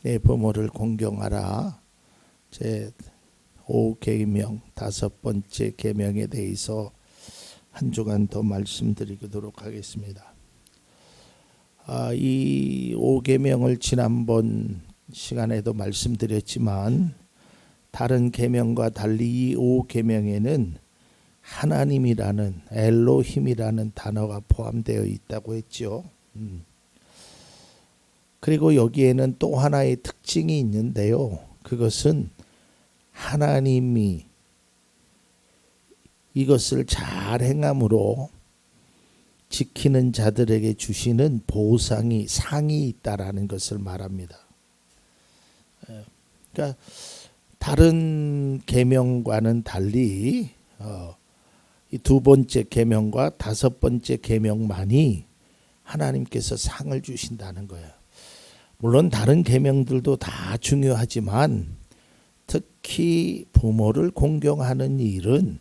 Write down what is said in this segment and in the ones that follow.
내 부모를 공경하라. 제 5계명 5번째 계명에 대해서 한 주간 더 말씀드리도록 하겠습니다. 이 5계명을 지난번 시간에도 말씀드렸지만 다른 계명과 달리 이 5계명에는 하나님이라는 엘로힘이라는 단어가 포함되어 있다고 했죠. 그리고 여기에는 또 하나의 특징이 있는데요. 그것은 하나님이 이것을 잘 행함으로 지키는 자들에게 주시는 보상이 상이 있다라는 것을 말합니다. 그러니까 다른 계명과는 달리 이 두 번째 계명과 5번째 계명만이 하나님께서 상을 주신다는 거예요. 물론 다른 계명들도 다 중요하지만 특히 부모를 공경하는 일은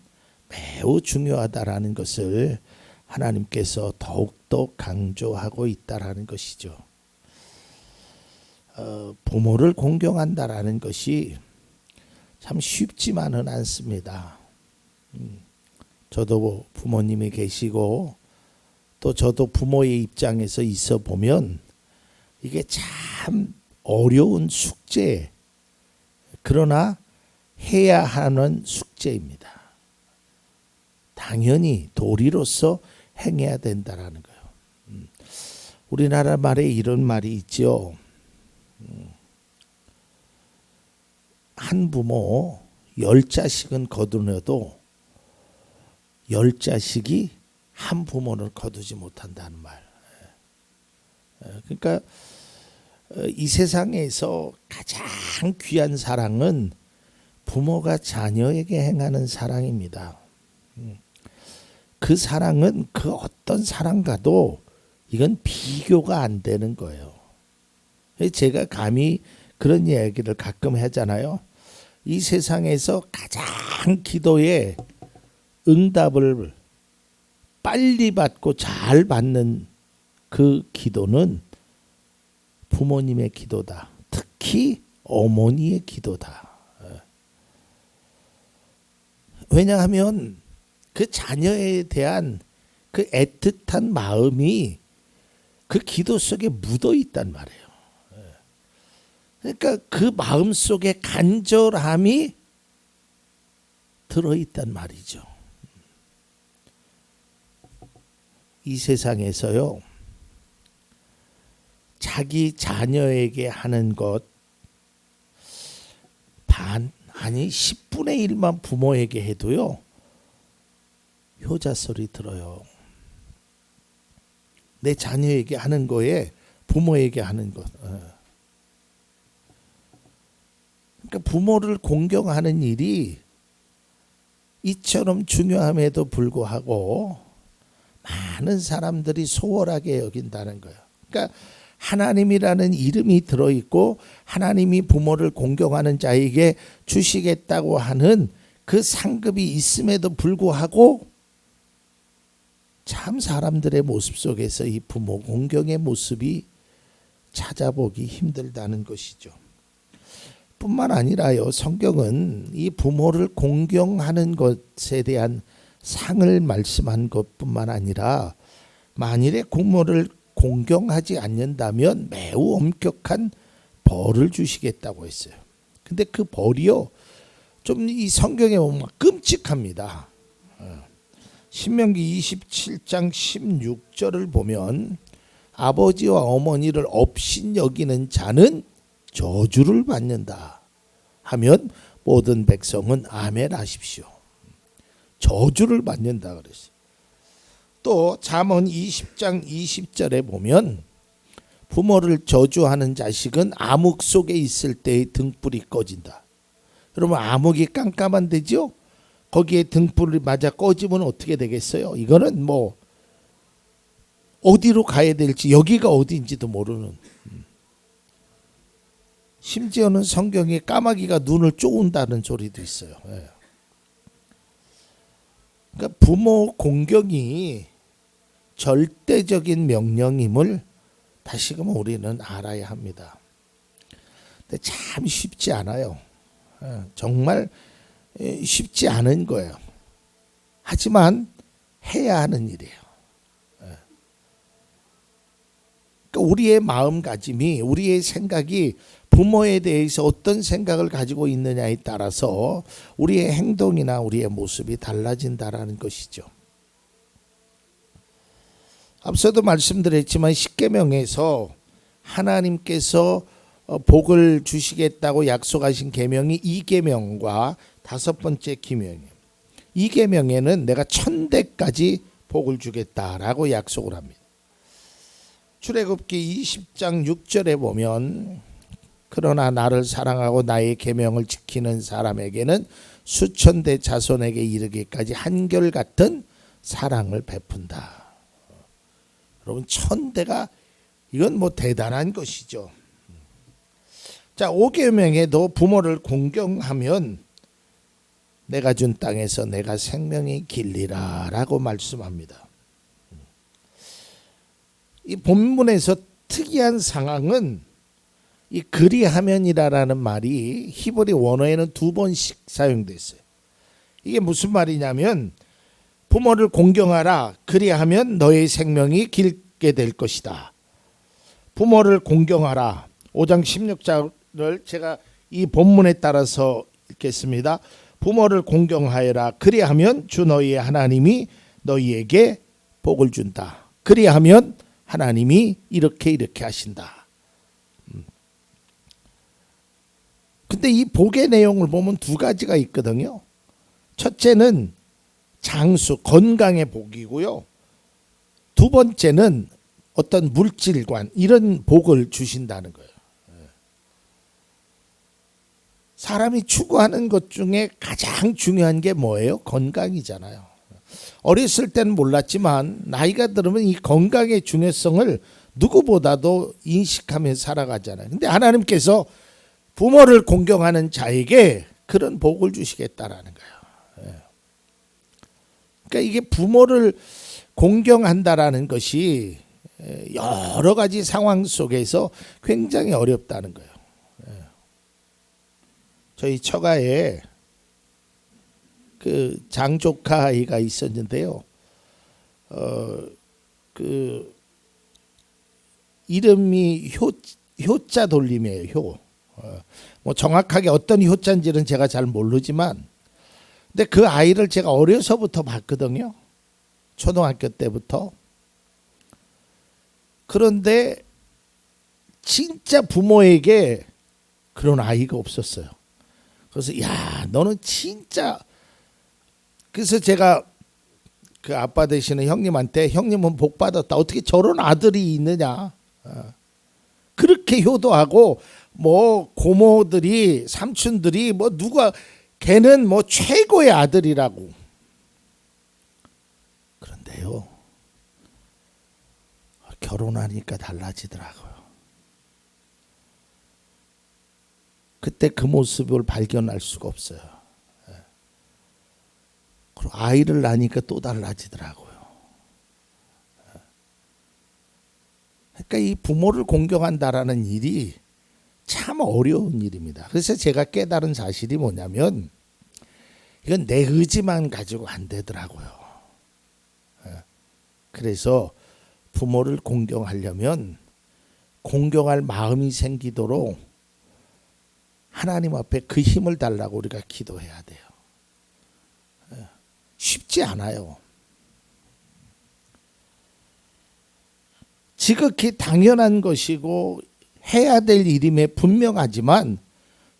매우 중요하다라는 것을 하나님께서 더욱더 강조하고 있다라는 것이죠. 부모를 공경한다라는 것이 참 쉽지만은 않습니다. 저도 부모님이 계시고 또 저도 부모의 입장에서 있어 보면 이게 참 어려운 숙제, 그러나 해야 하는 숙제입니다. 당연히 도리로서 행해야 된다라는 거예요. 우리나라 말에 이런 말이 있죠. 한 부모 10자식은 거두려도 10자식이 한 부모를 거두지 못한다는 말. 그러니까 이 세상에서 가장 귀한 사랑은 부모가 자녀에게 행하는 사랑입니다. 그 사랑은 그 어떤 사랑과도 이건 비교가 안 되는 거예요. 제가 감히 그런 이야기를 가끔 하잖아요. 이 세상에서 가장 기도에 응답을 빨리 받고 잘 받는 그 기도는 부모님의 기도다. 특히 어머니의 기도다. 왜냐하면 그 자녀에 대한 그 애틋한 마음이 그 기도 속에 묻어 있단 말이에요. 그러니까 그 마음 속에 간절함이 들어있단 말이죠. 이 세상에서요, 자기 자녀에게 하는 것 아니 10분의 1만 부모에게 해도요, 효자 소리 들어요. 내 자녀에게 하는 거에 부모에게 하는 것. 그러니까 부모를 공경하는 일이 이처럼 중요함에도 불구하고 많은 사람들이 소홀하게 여긴다는 거예요. 그러니까 하나님이라는 이름이 들어있고 하나님이 부모를 공경하는 자에게 주시겠다고 하는 그 상급이 있음에도 불구하고 참 사람들의 모습 속에서 이 부모 공경의 모습이 찾아보기 힘들다는 것이죠. 뿐만 아니라요, 성경은 이 부모를 공경하는 것에 대한 상을 말씀한 것뿐만 아니라 만일에 부모를 공경하지 않는다면 매우 엄격한 벌을 주시겠다고 했어요. 근데 그 벌이요, 좀 이 성경에 보면 끔찍합니다. 신명기 27장 16절을 보면 아버지와 어머니를 업신여기는 자는 저주를 받는다 하면 모든 백성은 아멘 하십시오. 저주를 받는다 그랬어요. 또 잠언 20장 20절에 보면 부모를 저주하는 자식은 암흑 속에 있을 때의 등불이 꺼진다. 여러분, 암흑이 깜깜한 데죠? 거기에 등불이 맞아 꺼지면 어떻게 되겠어요? 이거는 뭐 어디로 가야 될지, 여기가 어디인지도 모르는. 심지어는 성경에 까마귀가 눈을 쪼은다는 소리도 있어요. 그러니까 부모 공경이 절대적인 명령임을 다시금 우리는 알아야 합니다. 근데 참 쉽지 않아요. 정말 쉽지 않은 거예요. 하지만 해야 하는 일이에요. 그러니까 우리의 마음가짐이, 우리의 생각이 부모에 대해서 어떤 생각을 가지고 있느냐에 따라서 우리의 행동이나 우리의 모습이 달라진다라는 것이죠. 앞서도 말씀드렸지만 십계명에서 하나님께서 복을 주시겠다고 약속하신 계명이 이 계명과 다섯 번째 계명이에요. 이 계명에는 내가 1000대까지 복을 주겠다라고 약속을 합니다. 출애굽기 20장 6절에 보면 그러나 나를 사랑하고 나의 계명을 지키는 사람에게는 수천 대 자손에게 이르기까지 한결같은 사랑을 베푼다. 여러분 1000대가 이건 뭐 대단한 것이죠. 자, 5계명에도 부모를 공경하면 내가 준 땅에서 내가 생명이 길리라 라고 말씀합니다. 이 본문에서 특이한 상황은 이 그리하면이라는 말이 히브리 원어에는 2번씩 사용됐어요. 이게 무슨 말이냐면 부모를 공경하라. 그리하면 너의 생명이 길게 될 것이다. 부모를 공경하라. 5장 16절을 제가 이 본문에 따라서 읽겠습니다. 부모를 공경하여라. 그리하면 주 너희의 하나님이 너희에게 복을 준다. 그리하면 하나님이 이렇게 하신다. 근데 이 복의 내용을 보면 두 가지가 있거든요. 첫째는 장수, 건강의 복이고요. 두 번째는 어떤 물질관, 이런 복을 주신다는 거예요. 사람이 추구하는 것 중에 가장 중요한 게 뭐예요? 건강이잖아요. 어렸을 때는 몰랐지만 나이가 들으면 이 건강의 중요성을 누구보다도 인식하며 살아가잖아요. 근데 하나님께서 부모를 공경하는 자에게 그런 복을 주시겠다라는 거예요. 그러니까 이게 부모를 공경한다라는 것이 여러 가지 상황 속에서 굉장히 어렵다는 거예요. 저희 처가에 그 장조카 아이가 있었는데요. 그 이름이 효자 돌림이에요. 효. 뭐 정확하게 어떤 효자인지는 제가 잘 모르지만, 근데 그 아이를 제가 어려서부터 봤거든요. 초등학교 때부터. 그런데 진짜 부모에게 그런 아이가 없었어요. 그래서 야, 너는 진짜. 그래서 제가 그 아빠 되시는 형님한테 형님은 복 받았다. 어떻게 저런 아들이 있느냐. 그렇게 효도하고 뭐 고모들이 삼촌들이 뭐 누가 걔는 뭐 최고의 아들이라고. 그런데요, 결혼하니까 달라지더라고요. 그때 그 모습을 발견할 수가 없어요. 그리고 아이를 낳으니까 또 달라지더라고요. 그러니까 이 부모를 공경한다라는 일이 참 어려운 일입니다. 그래서 제가 깨달은 사실이 뭐냐면 이건 내 의지만 가지고 안 되더라고요. 그래서 부모를 공경하려면 공경할 마음이 생기도록 하나님 앞에 그 힘을 달라고 우리가 기도해야 돼요. 쉽지 않아요. 지극히 당연한 것이고 해야 될 일임에 분명하지만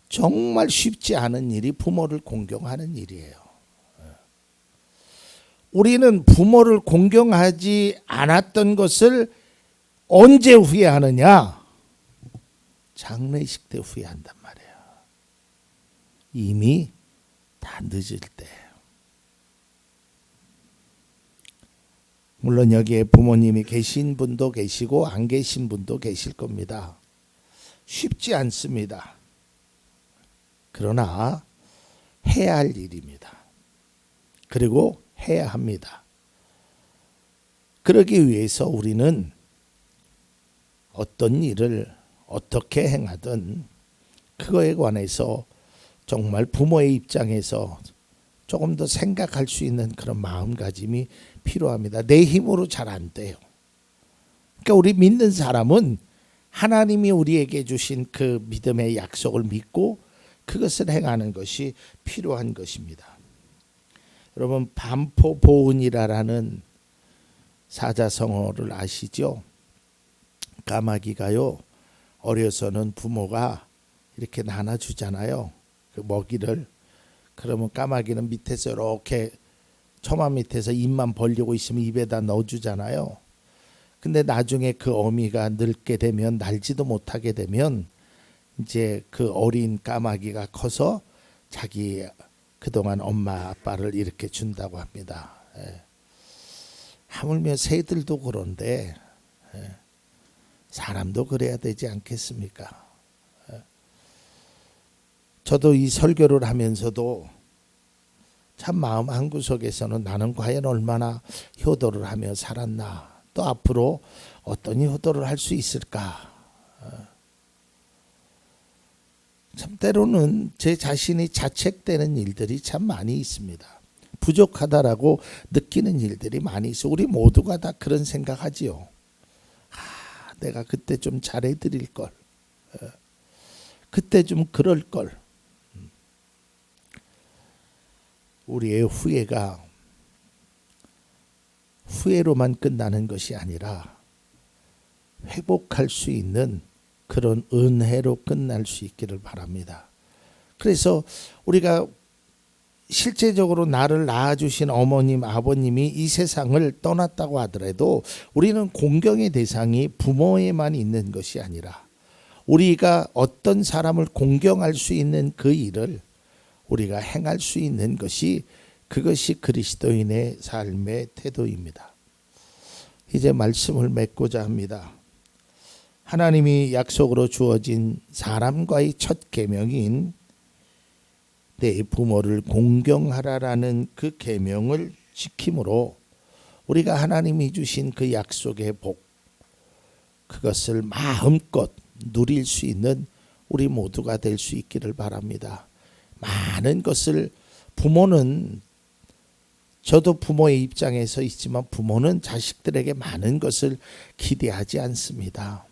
정말 쉽지 않은 일이 부모를 공경하는 일이에요. 우리는 부모를 공경하지 않았던 것을 언제 후회하느냐? 장례식 때 후회한단 말이에요. 이미 다 늦을 때. 물론 여기에 부모님이 계신 분도 계시고 안 계신 분도 계실 겁니다. 쉽지 않습니다. 그러나 해야 할 일입니다. 그리고 해야 합니다. 그러기 위해서 우리는 어떤 일을 어떻게 행하든 그거에 관해서 정말 부모의 입장에서 조금 더 생각할 수 있는 그런 마음가짐이 필요합니다. 내 힘으로 잘 안 돼요. 그러니까 우리 믿는 사람은 하나님이 우리에게 주신 그 믿음의 약속을 믿고 그것을 행하는 것이 필요한 것입니다. 여러분, 반포보은이라는 사자성어를 아시죠? 까마귀가요, 어려서는 부모가 이렇게 나눠주잖아요. 그 먹이를. 그러면 까마귀는 밑에서 이렇게 처마 밑에서 입만 벌리고 있으면 입에다 넣어주잖아요. 근데 나중에 그 어미가 늙게 되면, 날지도 못하게 되면 이제 그 어린 까마귀가 커서 자기 그동안 엄마 아빠를 이렇게 준다고 합니다. 하물며 새들도 그런데 사람도 그래야 되지 않겠습니까? 저도 이 설교를 하면서도 참 마음 한구석에서는 나는 과연 얼마나 효도를 하며 살았나, 또 앞으로 어떤 효도를 할 수 있을까. 참 때로는 제 자신이 자책되는 일들이 참 많이 있습니다. 부족하다라고 느끼는 일들이 많이 있어. 우리 모두가 다 그런 생각하지요. 내가 그때 좀 잘해드릴 걸, 그때 좀 그럴 걸. 우리의 후회가 후회로만 끝나는 것이 아니라 회복할 수 있는 그런 은혜로 끝날 수 있기를 바랍니다. 그래서 우리가 실제적으로 나를 낳아주신 어머님, 아버님이 이 세상을 떠났다고 하더라도 우리는 공경의 대상이 부모에만 있는 것이 아니라 우리가 어떤 사람을 공경할 수 있는 그 일을 우리가 행할 수 있는 것이, 그것이 그리스도인의 삶의 태도입니다. 이제 말씀을 맺고자 합니다. 하나님이 약속으로 주어진 사람과의 첫 계명인 내 부모를 공경하라라는 그 계명을 지킴으로 우리가 하나님이 주신 그 약속의 복, 그것을 마음껏 누릴 수 있는 우리 모두가 될 수 있기를 바랍니다. 많은 것을, 부모는, 저도 부모의 입장에서 있지만 부모는 자식들에게 많은 것을 기대하지 않습니다.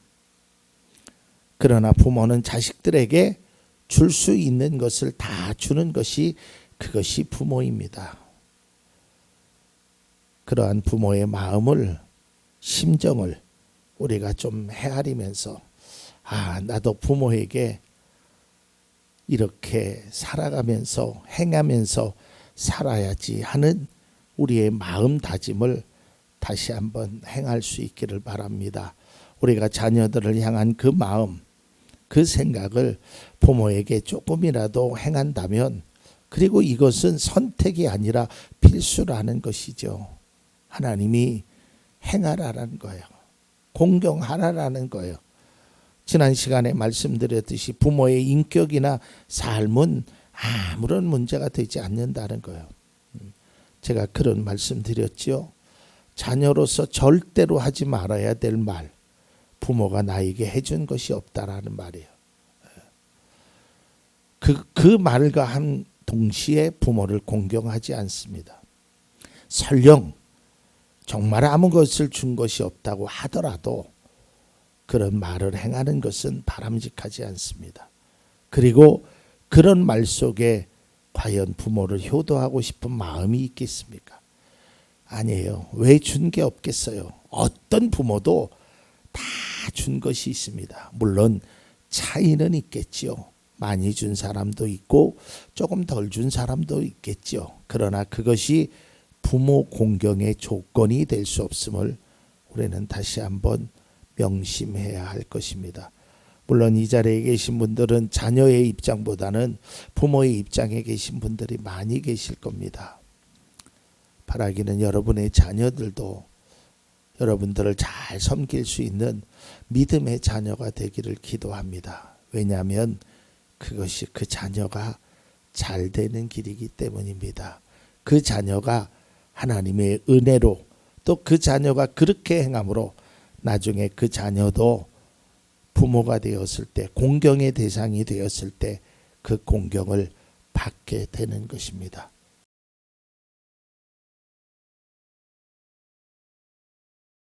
그러나 부모는 자식들에게 줄 수 있는 것을 다 주는 것이, 그것이 부모입니다. 그러한 부모의 마음을, 심정을 우리가 좀 헤아리면서, 나도 부모에게 이렇게 살아가면서 행하면서 살아야지 하는 우리의 마음 다짐을 다시 한번 행할 수 있기를 바랍니다. 우리가 자녀들을 향한 그 마음, 그 생각을 부모에게 조금이라도 행한다면, 그리고 이것은 선택이 아니라 필수라는 것이죠. 하나님이 행하라는 거예요. 공경하라는 거예요. 지난 시간에 말씀드렸듯이 부모의 인격이나 삶은 아무런 문제가 되지 않는다는 거예요. 제가 그런 말씀 드렸죠. 자녀로서 절대로 하지 말아야 될 말, 부모가 나에게 해준 것이 없다라는 말이에요. 그 말과 한 동시에 부모를 공경하지 않습니다. 설령 정말 아무 것을 준 것이 없다고 하더라도 그런 말을 행하는 것은 바람직하지 않습니다. 그리고 그런 말 속에 과연 부모를 효도하고 싶은 마음이 있겠습니까? 아니에요. 왜 준 게 없겠어요? 어떤 부모도 다 준 것이 있습니다. 물론 차이는 있겠지요. 많이 준 사람도 있고 조금 덜 준 사람도 있겠지요. 그러나 그것이 부모 공경의 조건이 될 수 없음을 우리는 다시 한번 명심해야 할 것입니다. 물론 이 자리에 계신 분들은 자녀의 입장보다는 부모의 입장에 계신 분들이 많이 계실 겁니다. 바라기는 여러분의 자녀들도 여러분들을 잘 섬길 수 있는 믿음의 자녀가 되기를 기도합니다. 왜냐하면 그것이 그 자녀가 잘 되는 길이기 때문입니다. 그 자녀가 하나님의 은혜로, 또 그 자녀가 그렇게 행함으로 나중에 그 자녀도 부모가 되었을 때, 공경의 대상이 되었을 때 그 공경을 받게 되는 것입니다.